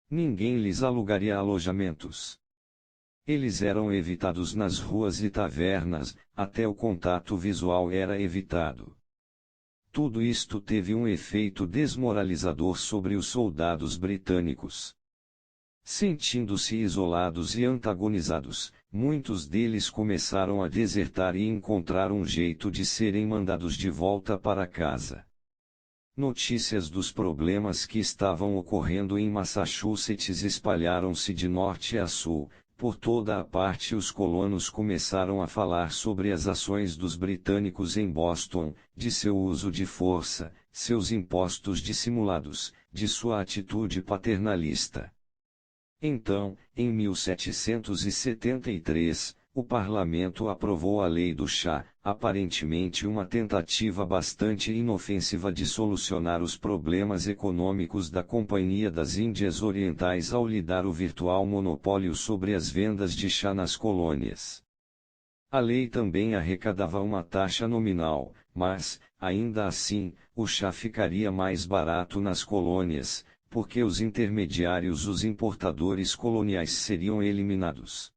ninguém lhes alugaria alojamentos. Eles eram evitados nas ruas e tavernas, até o contato visual era evitado. Tudo isto teve um efeito desmoralizador sobre os soldados britânicos. Sentindo-se isolados e antagonizados, muitos deles começaram a desertar e encontrar um jeito de serem mandados de volta para casa. Notícias dos problemas que estavam ocorrendo em Massachusetts espalharam-se de norte a sul. Por toda a parte os colonos começaram a falar sobre as ações dos britânicos em Boston, de seu uso de força, seus impostos dissimulados, de sua atitude paternalista. Então, em 1773, o parlamento aprovou a Lei do Chá, aparentemente uma tentativa bastante inofensiva de solucionar os problemas econômicos da Companhia das Índias Orientais ao lhe dar o virtual monopólio sobre as vendas de chá nas colônias. A lei também arrecadava uma taxa nominal, mas, ainda assim, o chá ficaria mais barato nas colônias, porque os intermediários, os importadores coloniais, seriam eliminados.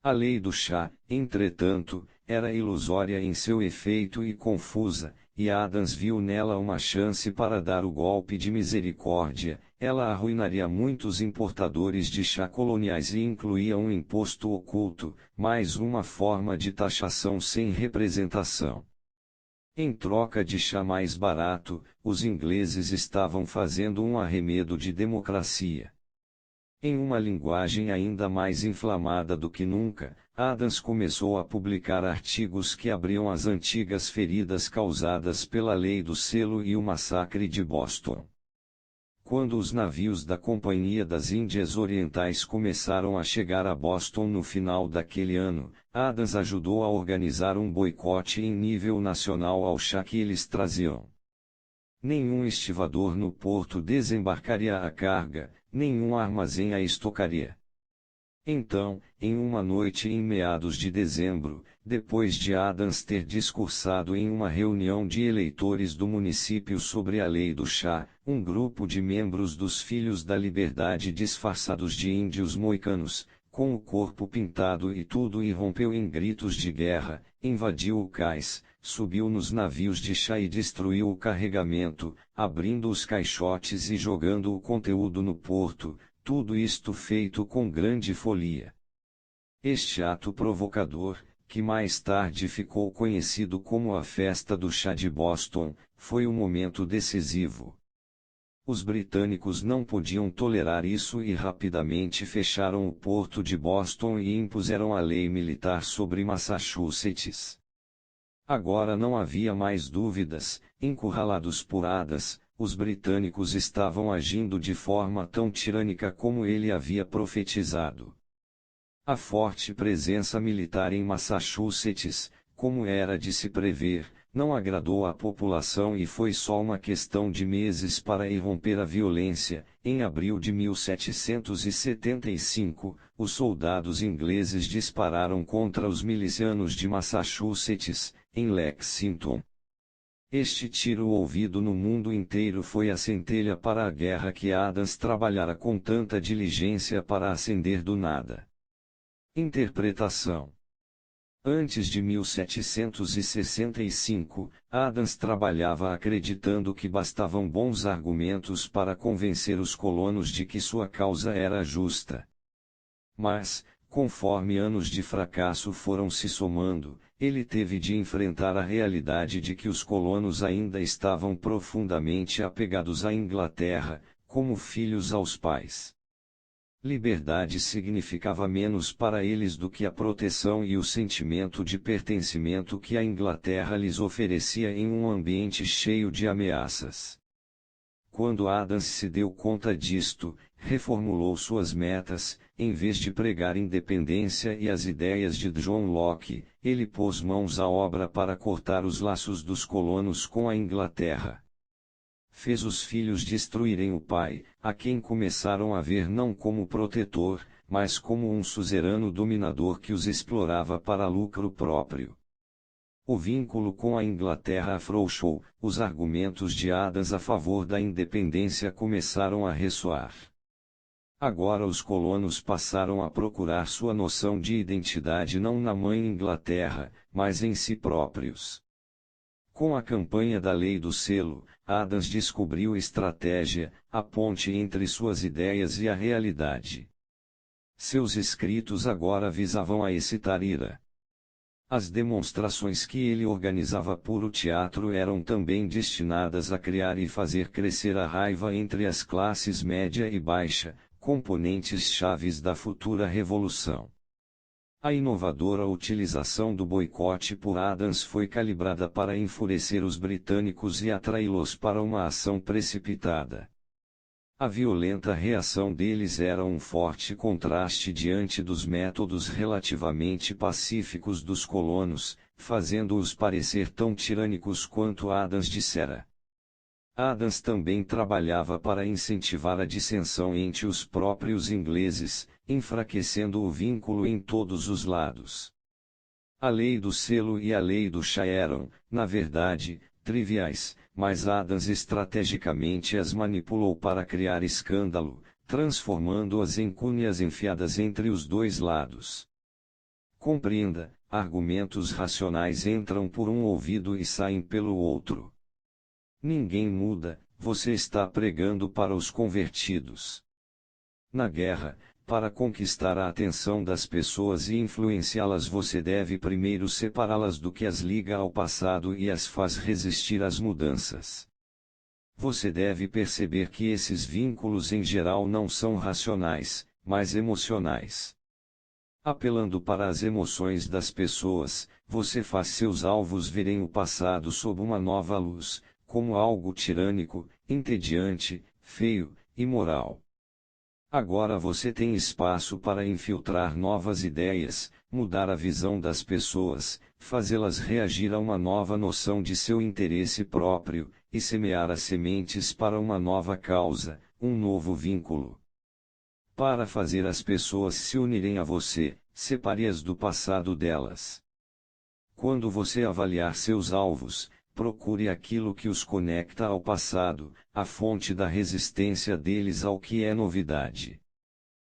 A lei do chá, entretanto, era ilusória em seu efeito e confusa, e Adams viu nela uma chance para dar o golpe de misericórdia. Ela arruinaria muitos importadores de chá coloniais e incluía um imposto oculto, mais uma forma de taxação sem representação. Em troca de chá mais barato, os ingleses estavam fazendo um arremedo de democracia. Em uma linguagem ainda mais inflamada do que nunca, Adams começou a publicar artigos que abriam as antigas feridas causadas pela Lei do Selo e o massacre de Boston. Quando os navios da Companhia das Índias Orientais começaram a chegar a Boston no final daquele ano, Adams ajudou a organizar um boicote em nível nacional ao chá que eles traziam. Nenhum estivador no porto desembarcaria a carga, nenhum armazém a estocaria. Então, em uma noite em meados de dezembro, depois de Adams ter discursado em uma reunião de eleitores do município sobre a lei do chá, um grupo de membros dos Filhos da Liberdade disfarçados de índios moicanos, com o corpo pintado e tudo, irrompeu em gritos de guerra, invadiu o cais, subiu nos navios de chá e destruiu o carregamento, abrindo os caixotes e jogando o conteúdo no porto, tudo isto feito com grande folia. Este ato provocador, que mais tarde ficou conhecido como a Festa do Chá de Boston, foi um momento decisivo. Os britânicos não podiam tolerar isso e rapidamente fecharam o porto de Boston e impuseram a lei militar sobre Massachusetts. Agora não havia mais dúvidas, encurralados por Adams, os britânicos estavam agindo de forma tão tirânica como ele havia profetizado. A forte presença militar em Massachusetts, como era de se prever, não agradou à população e foi só uma questão de meses para irromper a violência. Em abril de 1775, os soldados ingleses dispararam contra os milicianos de Massachusetts, em Lexington. Este tiro ouvido no mundo inteiro foi a centelha para a guerra que Adams trabalhara com tanta diligência para acender do nada. Interpretação. Antes de 1765, Adams trabalhava acreditando que bastavam bons argumentos para convencer os colonos de que sua causa era justa. Mas, conforme anos de fracasso foram se somando, ele teve de enfrentar a realidade de que os colonos ainda estavam profundamente apegados à Inglaterra, como filhos aos pais. Liberdade significava menos para eles do que a proteção e o sentimento de pertencimento que a Inglaterra lhes oferecia em um ambiente cheio de ameaças. Quando Adams se deu conta disto, reformulou suas metas. Em vez de pregar independência e as ideias de John Locke, ele pôs mãos à obra para cortar os laços dos colonos com a Inglaterra. Fez os filhos destruírem o pai, a quem começaram a ver não como protetor, mas como um suzerano dominador que os explorava para lucro próprio. O vínculo com a Inglaterra afrouxou, os argumentos de Adams a favor da independência começaram a ressoar. Agora os colonos passaram a procurar sua noção de identidade não na mãe Inglaterra, mas em si próprios. Com a campanha da Lei do Selo, Adams descobriu estratégia, a ponte entre suas ideias e a realidade. Seus escritos agora visavam a excitar ira. As demonstrações que ele organizava por o teatro eram também destinadas a criar e fazer crescer a raiva entre as classes média e baixa, componentes chaves da futura revolução. A inovadora utilização do boicote por Adams foi calibrada para enfurecer os britânicos e atraí-los para uma ação precipitada. A violenta reação deles era um forte contraste diante dos métodos relativamente pacíficos dos colonos, fazendo-os parecer tão tirânicos quanto Adams dissera. Adams também trabalhava para incentivar a dissensão entre os próprios ingleses, enfraquecendo o vínculo em todos os lados. A lei do selo e a lei do chá eram, na verdade, triviais, mas Adams estrategicamente as manipulou para criar escândalo, transformando-as em cunhas enfiadas entre os dois lados. Compreenda, argumentos racionais entram por um ouvido e saem pelo outro. Ninguém muda, você está pregando para os convertidos. Na guerra, para conquistar a atenção das pessoas e influenciá-las, você deve primeiro separá-las do que as liga ao passado e as faz resistir às mudanças. Você deve perceber que esses vínculos em geral não são racionais, mas emocionais. Apelando para as emoções das pessoas, você faz seus alvos verem o passado sob uma nova luz, como algo tirânico, entediante, feio, imoral. Agora você tem espaço para infiltrar novas ideias, mudar a visão das pessoas, fazê-las reagir a uma nova noção de seu interesse próprio, e semear as sementes para uma nova causa, um novo vínculo. Para fazer as pessoas se unirem a você, separe-as do passado delas. Quando você avaliar seus alvos, procure aquilo que os conecta ao passado, a fonte da resistência deles ao que é novidade.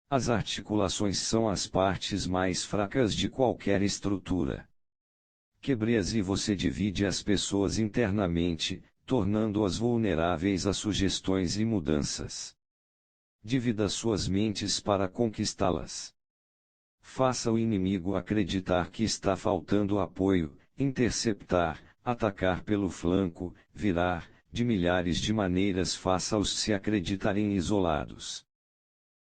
As articulações são as partes mais fracas de qualquer estrutura. Quebre-as e você divide as pessoas internamente, tornando-as vulneráveis a sugestões e mudanças. Divida suas mentes para conquistá-las. Faça o inimigo acreditar que está faltando apoio, interceptar, atacar pelo flanco, virar, de milhares de maneiras faça-os se acreditarem isolados.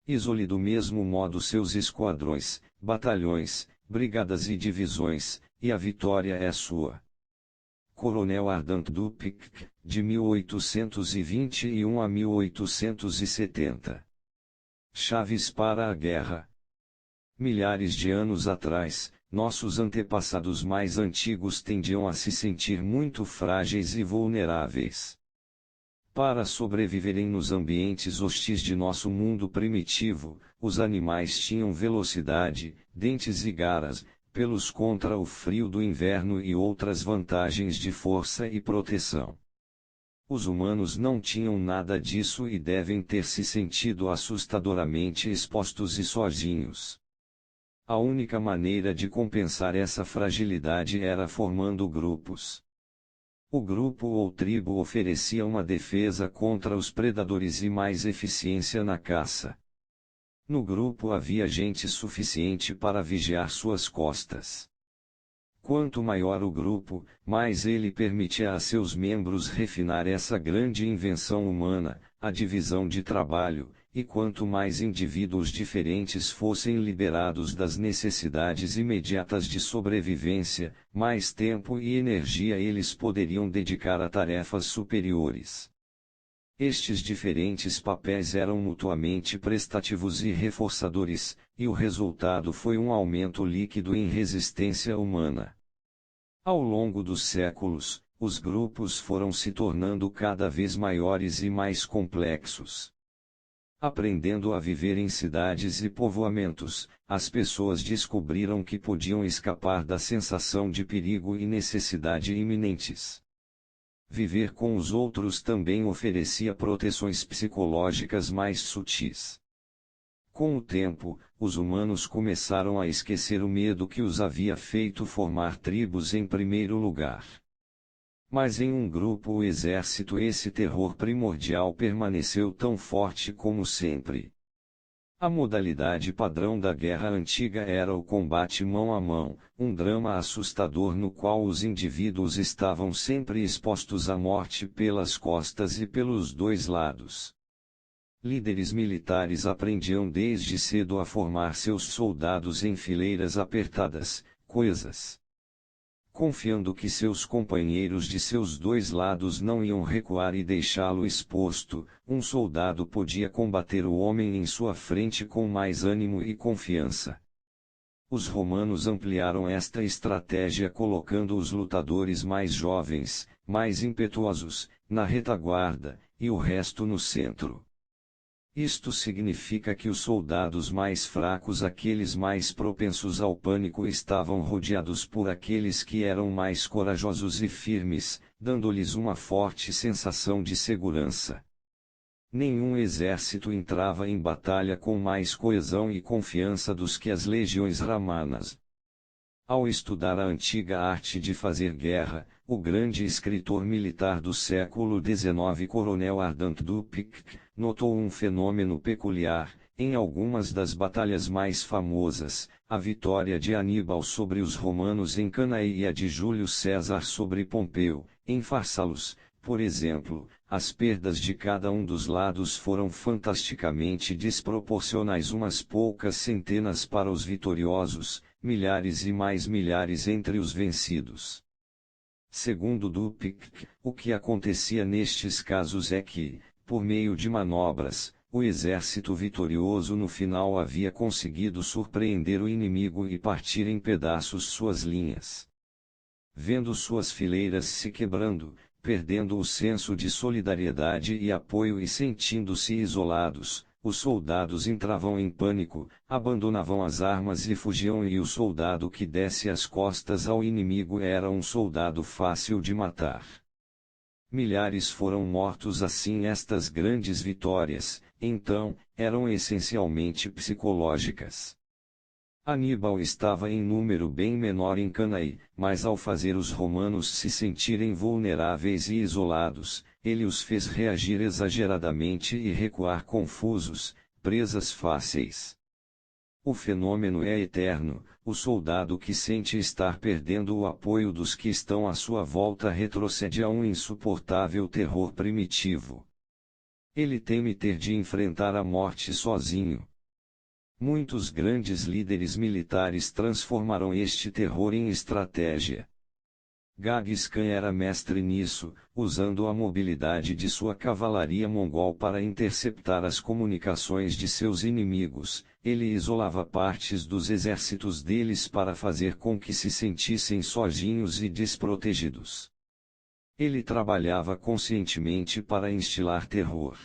Isole do mesmo modo seus esquadrões, batalhões, brigadas e divisões, e a vitória é sua. Coronel Ardant Dupik, de 1821 a 1870. Chaves para a guerra. Milhares de anos atrás, nossos antepassados mais antigos tendiam a se sentir muito frágeis e vulneráveis. Para sobreviverem nos ambientes hostis de nosso mundo primitivo, os animais tinham velocidade, dentes e garras, pelos contra o frio do inverno e outras vantagens de força e proteção. Os humanos não tinham nada disso e devem ter se sentido assustadoramente expostos e sozinhos. A única maneira de compensar essa fragilidade era formando grupos. O grupo ou tribo oferecia uma defesa contra os predadores e mais eficiência na caça. No grupo havia gente suficiente para vigiar suas costas. Quanto maior o grupo, mais ele permitia a seus membros refinar essa grande invenção humana, a divisão de trabalho, e quanto mais indivíduos diferentes fossem liberados das necessidades imediatas de sobrevivência, mais tempo e energia eles poderiam dedicar a tarefas superiores. Estes diferentes papéis eram mutuamente prestativos e reforçadores, e o resultado foi um aumento líquido em resistência humana. Ao longo dos séculos, os grupos foram se tornando cada vez maiores e mais complexos. Aprendendo a viver em cidades e povoamentos, as pessoas descobriram que podiam escapar da sensação de perigo e necessidade iminentes. Viver com os outros também oferecia proteções psicológicas mais sutis. Com o tempo, os humanos começaram a esquecer o medo que os havia feito formar tribos em primeiro lugar. Mas em um grupo ou exército esse terror primordial permaneceu tão forte como sempre. A modalidade padrão da guerra antiga era o combate mão a mão, um drama assustador no qual os indivíduos estavam sempre expostos à morte pelas costas e pelos dois lados. Líderes militares aprendiam desde cedo a formar seus soldados em fileiras apertadas, coesas. Confiando que seus companheiros de seus dois lados não iam recuar e deixá-lo exposto, um soldado podia combater o homem em sua frente com mais ânimo e confiança. Os romanos ampliaram esta estratégia colocando os lutadores mais jovens, mais impetuosos, na retaguarda, e o resto no centro. Isto significa que os soldados mais fracos, aqueles mais propensos ao pânico, estavam rodeados por aqueles que eram mais corajosos e firmes, dando-lhes uma forte sensação de segurança. Nenhum exército entrava em batalha com mais coesão e confiança dos que as legiões romanas. Ao estudar a antiga arte de fazer guerra, o grande escritor militar do século XIX Coronel Ardant Duppic, notou um fenômeno peculiar: em algumas das batalhas mais famosas, a vitória de Aníbal sobre os romanos em Cannae e a de Júlio César sobre Pompeu, em Farsalos, por exemplo, as perdas de cada um dos lados foram fantasticamente desproporcionais, umas poucas centenas para os vitoriosos, milhares e mais milhares entre os vencidos. Segundo Duppic, o que acontecia nestes casos é que, por meio de manobras, o exército vitorioso no final havia conseguido surpreender o inimigo e partir em pedaços suas linhas. Vendo suas fileiras se quebrando, perdendo o senso de solidariedade e apoio e sentindo-se isolados, os soldados entravam em pânico, abandonavam as armas e fugiam, e o soldado que desse as costas ao inimigo era um soldado fácil de matar. Milhares foram mortos assim. Estas grandes vitórias, então, eram essencialmente psicológicas. Aníbal estava em número bem menor em Cannae, mas ao fazer os romanos se sentirem vulneráveis e isolados, ele os fez reagir exageradamente e recuar confusos, presas fáceis. O fenômeno é eterno: o soldado que sente estar perdendo o apoio dos que estão à sua volta retrocede a um insuportável terror primitivo. Ele teme ter de enfrentar a morte sozinho. Muitos grandes líderes militares transformaram este terror em estratégia. Ghengis Khan era mestre nisso, usando a mobilidade de sua cavalaria mongol para interceptar as comunicações de seus inimigos. Ele isolava partes dos exércitos deles para fazer com que se sentissem sozinhos e desprotegidos. Ele trabalhava conscientemente para instilar terror.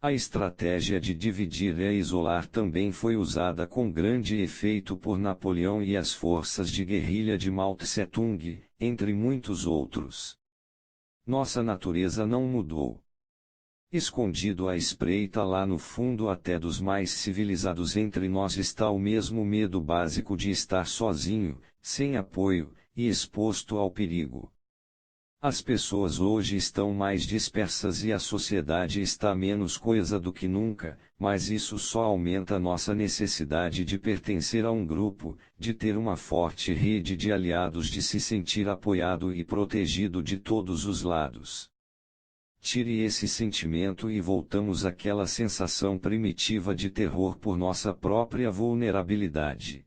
A estratégia de dividir e isolar também foi usada com grande efeito por Napoleão e as forças de guerrilha de Mao Tse-tung, entre muitos outros. Nossa natureza não mudou. Escondido à espreita lá no fundo até dos mais civilizados entre nós está o mesmo medo básico de estar sozinho, sem apoio, e exposto ao perigo. As pessoas hoje estão mais dispersas e a sociedade está menos coesa do que nunca, mas isso só aumenta nossa necessidade de pertencer a um grupo, de ter uma forte rede de aliados, de se sentir apoiado e protegido de todos os lados. Tire esse sentimento e voltamos àquela sensação primitiva de terror por nossa própria vulnerabilidade.